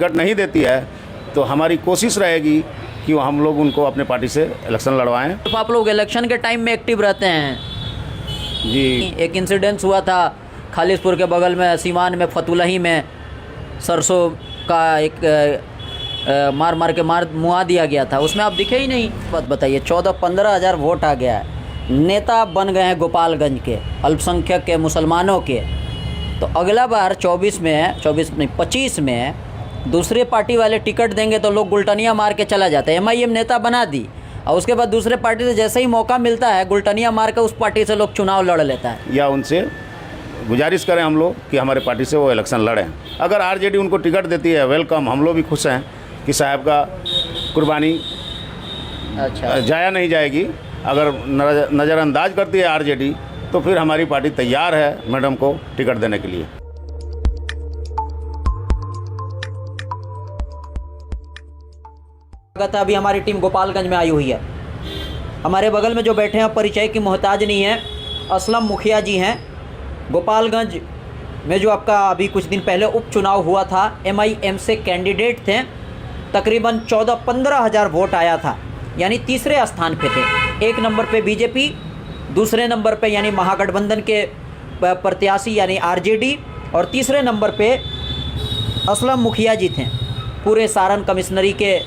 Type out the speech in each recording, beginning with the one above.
Ticket नहीं देती है तो हमारी कोशिश रहेगी कि हम लोग उनको अपने पार्टी से इलेक्शन लड़वाएं। तो आप लोग इलेक्शन के टाइम में एक्टिव रहते हैं जी। एक इंसिडेंस हुआ था खालिसपुर के बगल में सीवान में फतुलही में सरसों का एक मार के मुआ दिया गया था, उसमें आप दिखे ही नहीं। बात बताइए, 14-15 हज़ार वोट आ गया है, नेता बन गए हैं गोपालगंज के अल्पसंख्यक के मुसलमानों के। तो अगला बार 25 में दूसरे पार्टी वाले टिकट देंगे तो लोग गुलटनिया मार के चला जाता है। MIM नेता बना दी और उसके बाद दूसरे पार्टी से जैसे ही मौका मिलता है गुलटनिया मार के उस पार्टी से लोग चुनाव लड़ लेता है। या उनसे गुजारिश करें हम लोग कि हमारे पार्टी से वो इलेक्शन लड़ें। अगर RJD उनको टिकट देती है वेलकम, हम लोग भी खुश हैं कि साहब का कुर्बानी अच्छा जाया नहीं जाएगी। अगर नज़रअंदाज करती है RJD तो फिर हमारी पार्टी तैयार है मैडम को टिकट देने के लिए। अभी हमारी टीम गोपालगंज में आई हुई है। हमारे बगल में जो बैठे हैं परिचय की मोहताज नहीं है, असलम मुखिया जी हैं। गोपालगंज में जो आपका अभी कुछ दिन पहले उपचुनाव हुआ था, MIM से कैंडिडेट थे, तकरीबन 14-15 हज़ार वोट आया था, यानी तीसरे स्थान पे थे। एक नंबर पे BJP, दूसरे नंबर पे यानी महागठबंधन के प्रत्याशी यानी RJD, और तीसरे नंबर पे असलम मुखिया जी थे, पूरे सारण कमिश्नरी के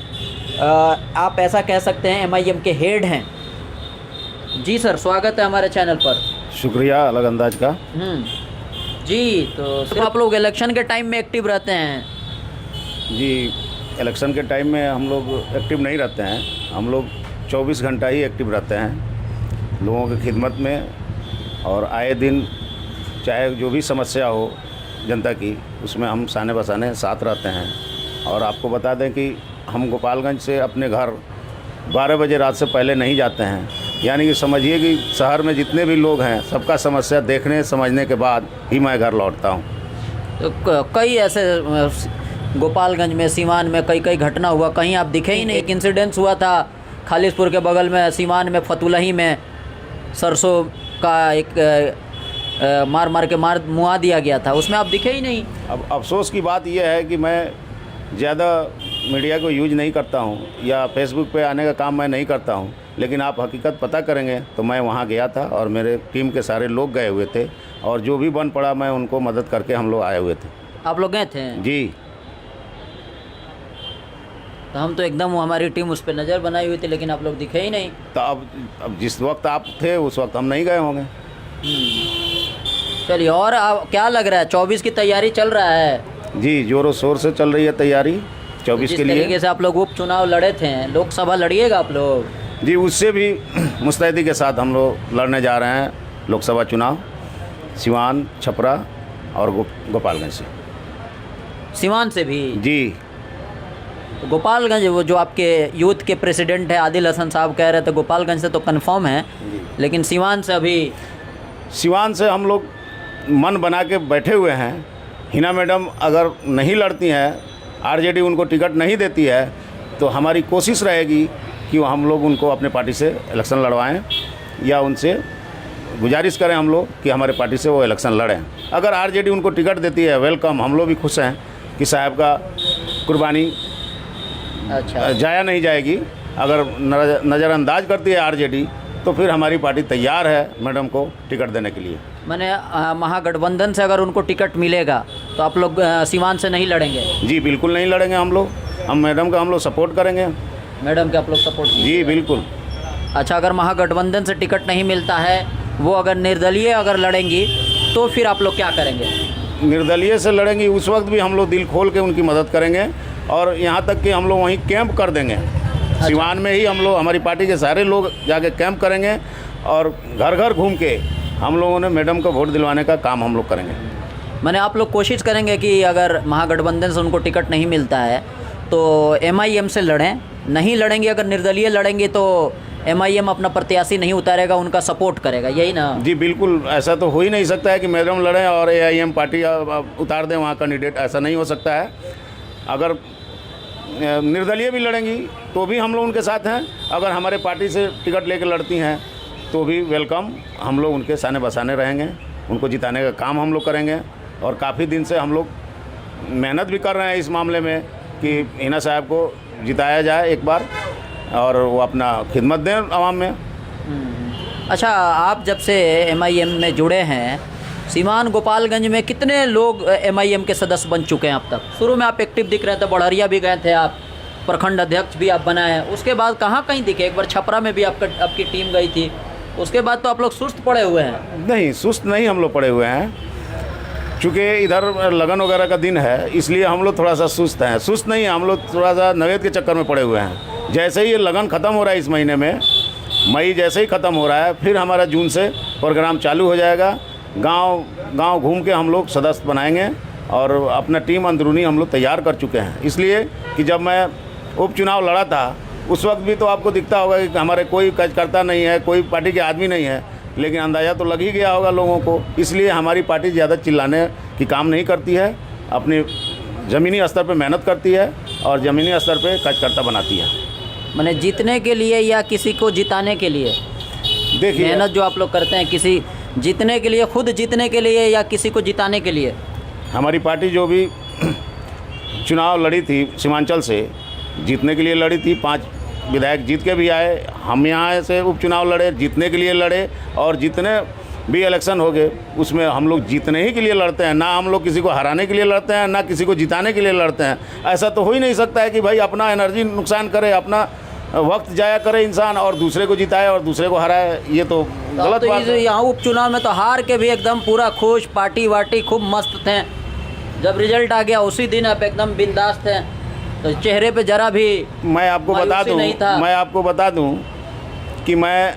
आप ऐसा कह सकते हैं MIM के हेड हैं। जी सर, स्वागत है हमारे चैनल पर। शुक्रिया अलग अंदाज का। जी, तो आप लोग इलेक्शन के टाइम में एक्टिव रहते हैं? जी, इलेक्शन के टाइम में हम लोग एक्टिव नहीं रहते हैं, हम लोग 24 घंटा ही एक्टिव रहते हैं लोगों की खिदमत में, और आए दिन चाहे जो भी समस्या हो जनता की उसमें हम साने बसाने साथ रहते हैं। और आपको बता दें कि हम गोपालगंज से अपने घर 12 बजे रात से पहले नहीं जाते हैं, यानी कि समझिए कि शहर में जितने भी लोग हैं सबका समस्या देखने समझने के बाद ही मैं घर लौटता हूँ। तो कई ऐसे गोपालगंज में सीवान में कई घटना हुआ, कहीं आप दिखे ही नहीं। एक इंसिडेंस हुआ था खालिसपुर के बगल में सीवान में फतुलही में सरसों का एक मार के मुआ दिया गया था, उसमें आप दिखे ही नहीं। अब अफसोस की बात यह है कि मैं ज़्यादा मीडिया को यूज नहीं करता हूँ या फेसबुक पे आने का काम मैं नहीं करता हूँ, लेकिन आप हकीकत पता करेंगे तो मैं वहाँ गया था और मेरे टीम के सारे लोग गए हुए थे, और जो भी बन पड़ा मैं उनको मदद करके हम लोग आए हुए थे। आप लोग गए थे? जी। तो हम तो एकदम हमारी टीम उस पर नज़र बनाई हुई थी, लेकिन आप लोग दिखे ही नहीं। तो अब जिस वक्त आप थे उस वक्त हम नहीं गए होंगे। चलिए, और आप क्या लग रहा है 24 की तैयारी चल रहा है? जी, ज़ोरों शोर से चल रही है तैयारी 24 के लिए। जिस तरीके से आप लोग उपचुनाव लड़े थे, लोकसभा लड़िएगा आप लोग? जी, उससे भी मुस्तैदी के साथ हम लोग लड़ने जा रहे हैं लोकसभा चुनाव, सिवान, छपरा और गोपालगंज से। सिवान से भी? जी। तो गोपालगंज, वो जो आपके यूथ के प्रेसिडेंट है आदिल हसन साहब कह रहे थे गोपालगंज से तो कंफर्म है, लेकिन सिवान से अभी? सिवान से हम लोग मन बना के बैठे हुए हैं। हिना मैडम अगर नहीं लड़ती हैं, RJD उनको टिकट नहीं देती है तो हमारी कोशिश रहेगी कि हम लोग उनको अपने पार्टी से इलेक्शन लड़वाएं, या उनसे गुजारिश करें हम लोग कि हमारे पार्टी से वो इलेक्शन लड़ें। अगर RJD उनको टिकट देती है वेलकम, हम लोग भी खुश हैं कि साहब का कुर्बानी अच्छा जाया नहीं जाएगी। अगर नज़रअंदाज करती है RJD तो फिर हमारी पार्टी तैयार है मैडम को टिकट देने के लिए। मैंने महागठबंधन से अगर उनको टिकट मिलेगा तो आप लोग सिवान से नहीं लड़ेंगे? जी बिल्कुल नहीं लड़ेंगे हम लोग, हम मैडम का हम लोग सपोर्ट करेंगे। मैडम के आप लोग सपोर्ट? जी बिल्कुल। अच्छा, अगर महागठबंधन से टिकट नहीं मिलता है, वो अगर निर्दलीय अगर लड़ेंगी तो फिर आप लोग क्या करेंगे? निर्दलीय से लड़ेंगी उस वक्त भी हम लोग दिल खोल के उनकी मदद करेंगे, और यहाँ तक कि हम लोग वहीं कैंप कर देंगे। अच्छा। सिवान में ही हम लोग, हमारी पार्टी के सारे लोग जाके कैंप करेंगे और घर घर घूम के हम लोगों ने मैडम को वोट दिलवाने का काम हम लोग करेंगे। मैंने आप लोग कोशिश करेंगे कि अगर महागठबंधन से उनको टिकट नहीं मिलता है तो MIM से लड़ें, नहीं लड़ेंगे अगर निर्दलीय लड़ेंगे तो MIM अपना प्रत्याशी नहीं उतारेगा, उनका सपोर्ट करेगा, यही ना? जी बिल्कुल, ऐसा तो हो ही नहीं सकता है कि मैडम लड़ें और AIM पार्टी उतार दें वहाँ कैंडिडेट, ऐसा नहीं हो सकता है। अगर निर्दलीय भी लड़ेंगी तो भी हम लोग उनके साथ हैं, अगर हमारे पार्टी से टिकट लेकर लड़ती हैं तो भी वेलकम, हम लोग उनके साने बसाने रहेंगे, उनको जिताने का काम हम लोग करेंगे। और काफ़ी दिन से हम लोग मेहनत भी कर रहे हैं इस मामले में कि हिना साहब को जिताया जाए एक बार और वो अपना खिदमत दें आवाम में। अच्छा, आप जब से MIM में जुड़े हैं, सीवान गोपालगंज में कितने लोग MIM के सदस्य बन चुके हैं अब तक? शुरू में आप एक्टिव दिख रहे थे, बड़हरिया भी गए थे आप, प्रखंड अध्यक्ष भी आप बनाए हैं, उसके बाद कहाँ कहीं दिखे? एक बार छपरा में भी आपकी टीम गई थी, उसके बाद तो आप लोग सुस्त पड़े हुए हैं। नहीं, सुस्त नहीं हम लोग पड़े हुए हैं, चूँकि इधर लगन वगैरह का दिन है इसलिए हम लोग थोड़ा सा सुस्त हैं। सुस्त नहीं, हम लोग थोड़ा सा नवेद के चक्कर में पड़े हुए हैं। जैसे ही ये लगन ख़त्म हो रहा है इस महीने में, मई जैसे ही ख़त्म हो रहा है, फिर हमारा जून से प्रोग्राम चालू हो जाएगा। गांव घूम के हम लोग सदस्य बनाएंगे और अपना टीम अंदरूनी हम लोग तैयार कर चुके हैं। इसलिए कि जब मैं उपचुनाव लड़ा था उस वक्त भी तो आपको दिखता होगा कि हमारे कोई कार्यकर्ता नहीं है, कोई पार्टी के आदमी नहीं है, लेकिन अंदाज़ा तो लग ही गया होगा लोगों को। इसलिए हमारी पार्टी ज़्यादा चिल्लाने की काम नहीं करती है, अपने ज़मीनी स्तर पे मेहनत करती है और ज़मीनी स्तर पे कार्यकर्ता बनाती है। मैंने जीतने के लिए या किसी को जिताने के लिए? देखिए, मेहनत जो आप लोग करते हैं, किसी जीतने के लिए, खुद जीतने के लिए या किसी को जिताने के लिए? हमारी पार्टी जो भी चुनाव लड़ी थी सीमांचल से, जीतने के लिए लड़ी थी। 5 विधायक जीत के भी आए। हम यहाँ से उपचुनाव लड़े, जीतने के लिए लड़े, और जितने भी इलेक्शन हो गए उसमें हम लोग जीतने ही के लिए लड़ते हैं। ना हम लोग किसी को हराने के लिए लड़ते हैं, ना किसी को जिताने के लिए लड़ते हैं। ऐसा तो हो ही नहीं सकता है कि भाई अपना एनर्जी नुकसान करे, अपना वक्त जाया करे इंसान और दूसरे को जिताए और दूसरे को हराए। ये तो गलत तो बात है। यहाँ उपचुनाव में तो हार के भी एकदम पूरा खुश, पार्टी वार्टी खूब मस्त थे। जब रिजल्ट आ गया उसी दिन आप एकदम बिंदास थे, तो चेहरे पे जरा भी मैं आपको बता दूं कि मैं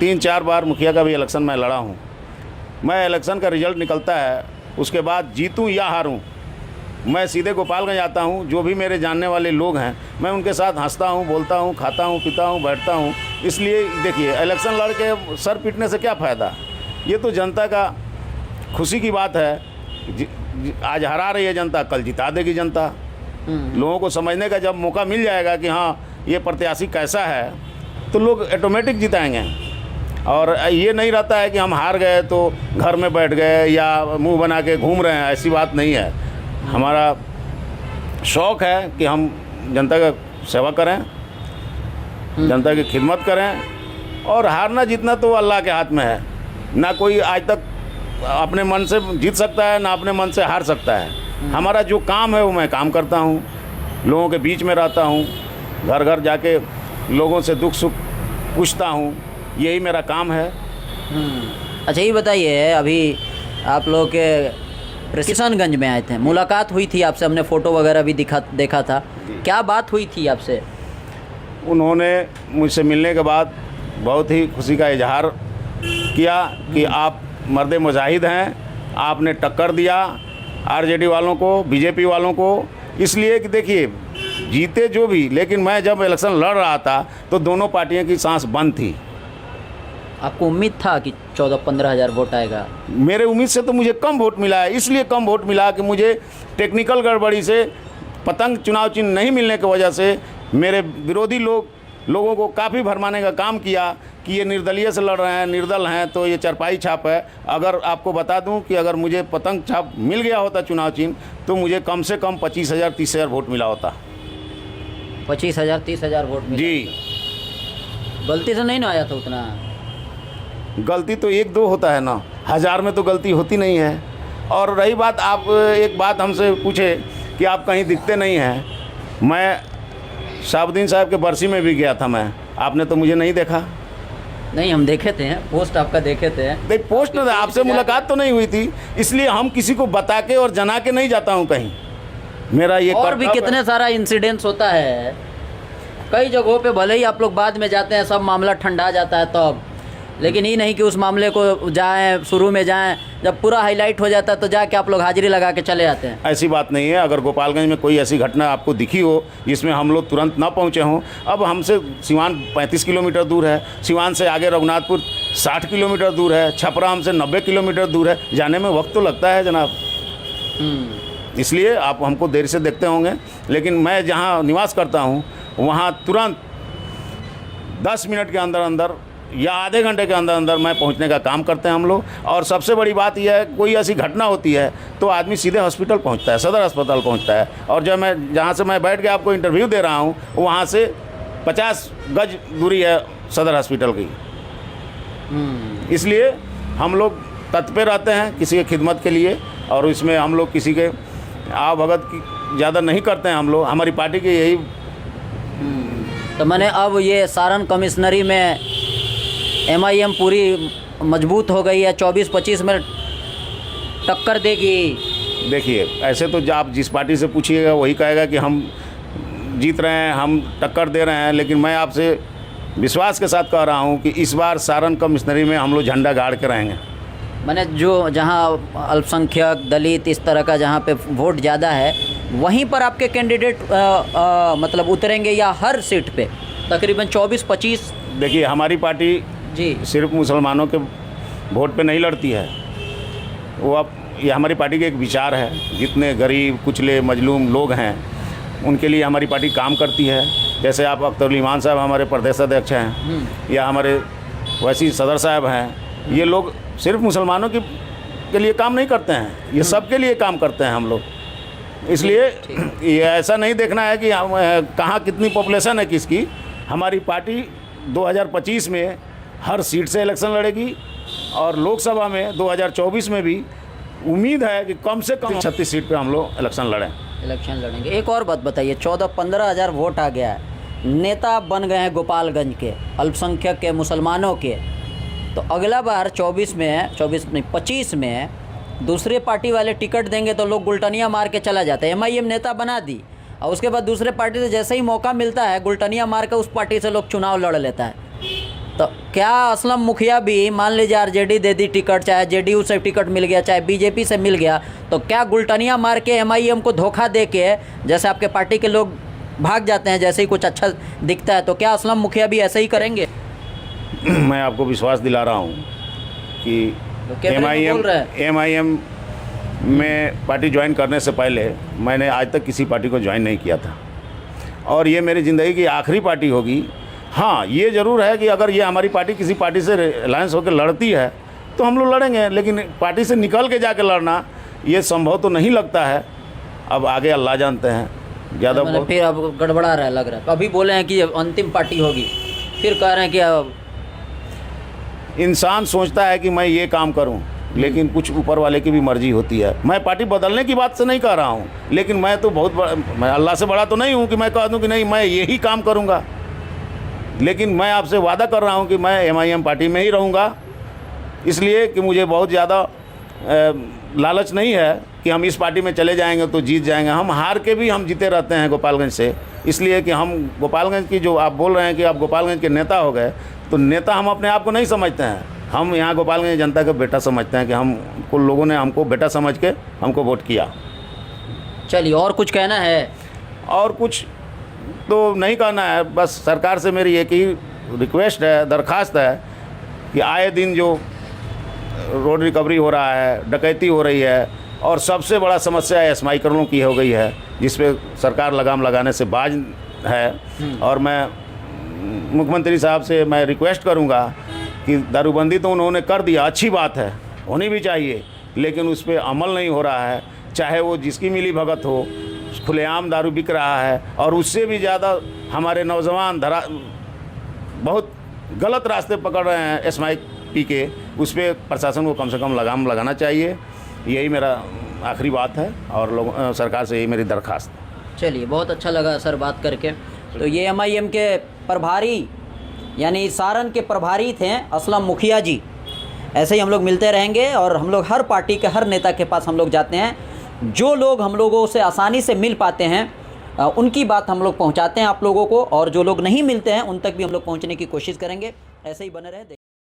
3-4 बार मुखिया का भी इलेक्शन में लड़ा हूं। मैं इलेक्शन का रिजल्ट निकलता है, उसके बाद जीतूं या हारूं, मैं सीधे गोपालगंज आता हूं। जो भी मेरे जानने वाले लोग हैं, मैं उनके साथ हंसता हूं, बोलता हूं, खाता हूं, पीता हूं, बैठता हूं। इसलिए देखिए, इलेक्शन लड़ के सर पीटने से क्या फ़ायदा? ये तो जनता का खुशी की बात है। आज हरा रही है जनता, कल जिता देगी जनता। लोगों को समझने का जब मौका मिल जाएगा कि हाँ ये प्रत्याशी कैसा है, तो लोग ऑटोमेटिक जिताएंगे। और ये नहीं रहता है कि हम हार गए तो घर में बैठ गए या मुंह बना के घूम रहे हैं, ऐसी बात नहीं है। हमारा शौक़ है कि हम जनता का सेवा करें, जनता की खिदमत करें, और हारना जीतना तो अल्लाह के हाथ में है। ना कोई आज तक अपने मन से जीत सकता है, ना अपने मन से हार सकता है। हमारा जो काम है वो मैं काम करता हूँ, लोगों के बीच में रहता हूँ, घर घर जाके लोगों से दुख सुख पूछता हूँ, यही मेरा काम है। अच्छा, ये बताइए, अभी आप लोग के किशनगंज में आए थे, मुलाकात हुई थी आपसे, हमने फ़ोटो वगैरह भी देखा था। क्या बात हुई थी आपसे? उन्होंने मुझसे मिलने के बाद बहुत ही खुशी का इजहार किया कि आप मर्द मुजाहिद हैं, आपने टक्कर दिया आरजेडी वालों को, बीजेपी वालों को। इसलिए कि देखिए, जीते जो भी, लेकिन मैं जब इलेक्शन लड़ रहा था तो दोनों पार्टियों की सांस बंद थी। आपको उम्मीद था कि 14-15 हज़ार वोट आएगा? मेरे उम्मीद से तो मुझे कम वोट मिला है। इसलिए कम वोट मिला कि मुझे टेक्निकल गड़बड़ी से पतंग चुनाव चिन्ह नहीं मिलने की वजह से मेरे विरोधी लोगों को काफ़ी भरमाने का काम किया कि ये निर्दलीय से लड़ रहे हैं, निर्दल हैं, तो ये चरपाई छाप है। अगर आपको बता दूं कि अगर मुझे पतंग छाप मिल गया होता चुनाव चिन्ह, तो मुझे कम से कम 25,000-30,000 वोट मिला होता। 25,000-30,000 वोट मिला? जी। गलती से नहीं ना आया था उतना? गलती तो 1-2 होता है ना, 1000 में तो गलती होती नहीं है। और रही बात, आप एक बात हमसे पूछे कि आप कहीं दिखते नहीं हैं। मैं शाहबुद्दीन साहब के बरसी में भी गया था मैं, आपने तो मुझे नहीं देखा। नहीं, हम देखे थे, पोस्ट आपका देखे थे। नहीं, पोस्ट में आपसे मुलाकात तो नहीं हुई थी, इसलिए हम किसी को बता के और जना के नहीं जाता हूँ कहीं। मेरा ये और भी कितने सारा इंसिडेंट्स होता है कई जगहों पे, भले ही आप लोग बाद में जाते हैं, सब मामला ठंडा जाता है तब, लेकिन ये नहीं कि उस मामले को जाएं, शुरू में जाएं, जब पूरा हाईलाइट हो जाता है तो जाके आप लोग हाजिरी लगा के चले आते हैं। ऐसी बात नहीं है। अगर गोपालगंज में कोई ऐसी घटना आपको दिखी हो जिसमें हम लोग तुरंत ना पहुंचे हों, अब हमसे सिवान 35 किलोमीटर दूर है, सिवान से आगे रघुनाथपुर 60 किलोमीटर दूर है, छपरा हमसे 90 किलोमीटर दूर है, जाने में वक्त तो लगता है जनाब। इसलिए आप हमको देर से देखते होंगे, लेकिन मैं जहाँ निवास करता हूँ वहाँ तुरंत 10 मिनट के अंदर अंदर या आधे घंटे के अंदर अंदर में पहुंचने का काम करते हैं हम लोग। और सबसे बड़ी बात यह है, कोई ऐसी घटना होती है तो आदमी सीधे हॉस्पिटल पहुंचता है, सदर अस्पताल पहुंचता है। और जब मैं जहां से मैं बैठ के आपको इंटरव्यू दे रहा हूं, वहां से 50 गज दूरी है सदर हॉस्पिटल की। इसलिए हम लोग तत्पर रहते हैं किसी की खिदमत के लिए, और इसमें हम लोग किसी के आवभगत की ज़्यादा नहीं करते हैं। हम लोग, हमारी पार्टी की यही। तो मैंने अब ये सारण कमिश्नरी में MIM पूरी मजबूत हो गई है, 24-25 में टक्कर देगी। देखिए, ऐसे तो आप जिस पार्टी से पूछिएगा वही कहेगा कि हम जीत रहे हैं, हम टक्कर दे रहे हैं। लेकिन मैं आपसे विश्वास के साथ कह रहा हूं कि इस बार सारण कमिश्नरी में हम लोग झंडा गाड़ के रहेंगे। मैंने जो जहाँ अल्पसंख्यक, दलित, इस तरह का जहाँ पे वोट ज़्यादा है, वहीं पर आपके कैंडिडेट मतलब उतरेंगे, या हर सीट पे तकरीबन 24-25? देखिए, हमारी पार्टी जी सिर्फ मुसलमानों के वोट पे नहीं लड़ती है। वो अब ये हमारी पार्टी का एक विचार है। जितने गरीब, कुचले, मजलूम लोग हैं, उनके लिए हमारी पार्टी काम करती है। जैसे आप अख्तरुल ईमान साहब हमारे प्रदेश अध्यक्ष हैं, या हमारे वैसी सदर साहब हैं, ये लोग सिर्फ मुसलमानों के लिए काम नहीं करते हैं, ये सबके लिए काम करते हैं हम लोग। इसलिए ये ऐसा नहीं देखना है कि कहाँ कितनी पॉपुलेशन है किसकी। हमारी पार्टी 2025 में हर सीट से इलेक्शन लड़ेगी, और लोकसभा में 2024 में भी उम्मीद है कि कम से कम 36 सीट पे हम लोग इलेक्शन लड़ेंगे। एक और बात बताइए, 14-15 हज़ार वोट आ गया है, नेता बन गए हैं गोपालगंज के, अल्पसंख्यक के, मुसलमानों के। तो अगला बार 25 में दूसरे पार्टी वाले टिकट देंगे तो लोग गुलटनिया मार के चला जाता है। MIM नेता बना दी, और उसके बाद दूसरे पार्टी से जैसे ही मौका मिलता है, गुलटनिया मार के उस पार्टी से लोग चुनाव लड़ लेता है। तो क्या असलम मुखिया भी, मान लीजिए RJD दे दी टिकट, चाहे JDU से टिकट मिल गया, चाहे BJP से मिल गया, तो क्या गुलटनिया मार के MIM को धोखा दे के, जैसे आपके पार्टी के लोग भाग जाते हैं जैसे ही कुछ अच्छा दिखता है, तो क्या असलम मुखिया भी ऐसे ही करेंगे? मैं आपको विश्वास दिला रहा हूँ कि MIM में पार्टी ज्वाइन करने से पहले मैंने आज तक किसी पार्टी को ज्वाइन नहीं किया था, और ये मेरी ज़िंदगी की आखिरी पार्टी होगी। हाँ, ये ज़रूर है कि अगर ये हमारी पार्टी किसी पार्टी से अलायंस होकर लड़ती है तो हम लोग लड़ेंगे, लेकिन पार्टी से निकल के जाके लड़ना ये संभव तो नहीं लगता है। अब आगे अल्लाह जानते हैं। ज़्यादा मतलब फिर अब गड़बड़ा रहा है, लग रहा है। अभी बोले हैं कि अंतिम पार्टी होगी, फिर कह रहे हैं कि अब इंसान सोचता है कि मैं ये काम करूं, लेकिन कुछ ऊपर वाले की भी मर्जी होती है। मैं पार्टी बदलने की बात से नहीं कह रहा हूं, लेकिन मैं तो मैं अल्लाह से बड़ा तो नहीं हूं कि मैं कह दूं कि नहीं मैं यही काम करूंगा। लेकिन मैं आपसे वादा कर रहा हूं कि मैं MIM पार्टी में ही रहूंगा, इसलिए कि मुझे बहुत ज़्यादा लालच नहीं है कि हम इस पार्टी में चले जाएंगे तो जीत जाएंगे। हम हार के भी हम जीते रहते हैं गोपालगंज से, इसलिए कि हम गोपालगंज की, जो आप बोल रहे हैं कि आप गोपालगंज के नेता हो गए, तो नेता हम अपने आप को नहीं समझते हैं। हम यहाँ गोपालगंज जनता का बेटा समझते हैं कि हम कुल लोगों ने हमको बेटा समझ के हमको वोट किया। चलिए, और कुछ कहना है? और कुछ तो नहीं कहना है, बस सरकार से मेरी एक ही रिक्वेस्ट है, दरख्वास्त है कि आए दिन जो रोड रिकवरी हो रहा है, डकैती हो रही है, और सबसे बड़ा समस्या स्माइकरों की हो गई है, जिस पे सरकार लगाम लगाने से बाज है। और मैं मुख्यमंत्री साहब से मैं रिक्वेस्ट करूंगा कि दारूबंदी तो उन्होंने कर दिया, अच्छी बात है, होनी भी चाहिए, लेकिन उस पर अमल नहीं हो रहा है। चाहे वो जिसकी मिली भगत हो, खुलेआम दारू बिक रहा है, और उससे भी ज़्यादा हमारे नौजवान बहुत गलत रास्ते पकड़ रहे हैं स्माइक पी के। उस पर प्रशासन को कम से कम लगाम लगाना चाहिए। यही मेरा आखिरी बात है, और सरकार से यही मेरी दरख्वास्त। चलिए, बहुत अच्छा लगा सर बात करके। तो ये MIM के प्रभारी, यानी सारण के प्रभारी थे असलम मुखिया जी। ऐसे ही हम लोग मिलते रहेंगे, और हम लोग हर पार्टी के हर नेता के पास हम लोग जाते हैं। जो लोग हम लोगों से आसानी से मिल पाते हैं उनकी बात हम लोग पहुंचाते हैं आप लोगों को, और जो लोग नहीं मिलते हैं उन तक भी हम लोग पहुंचने की कोशिश करेंगे। ऐसे ही बने रहे।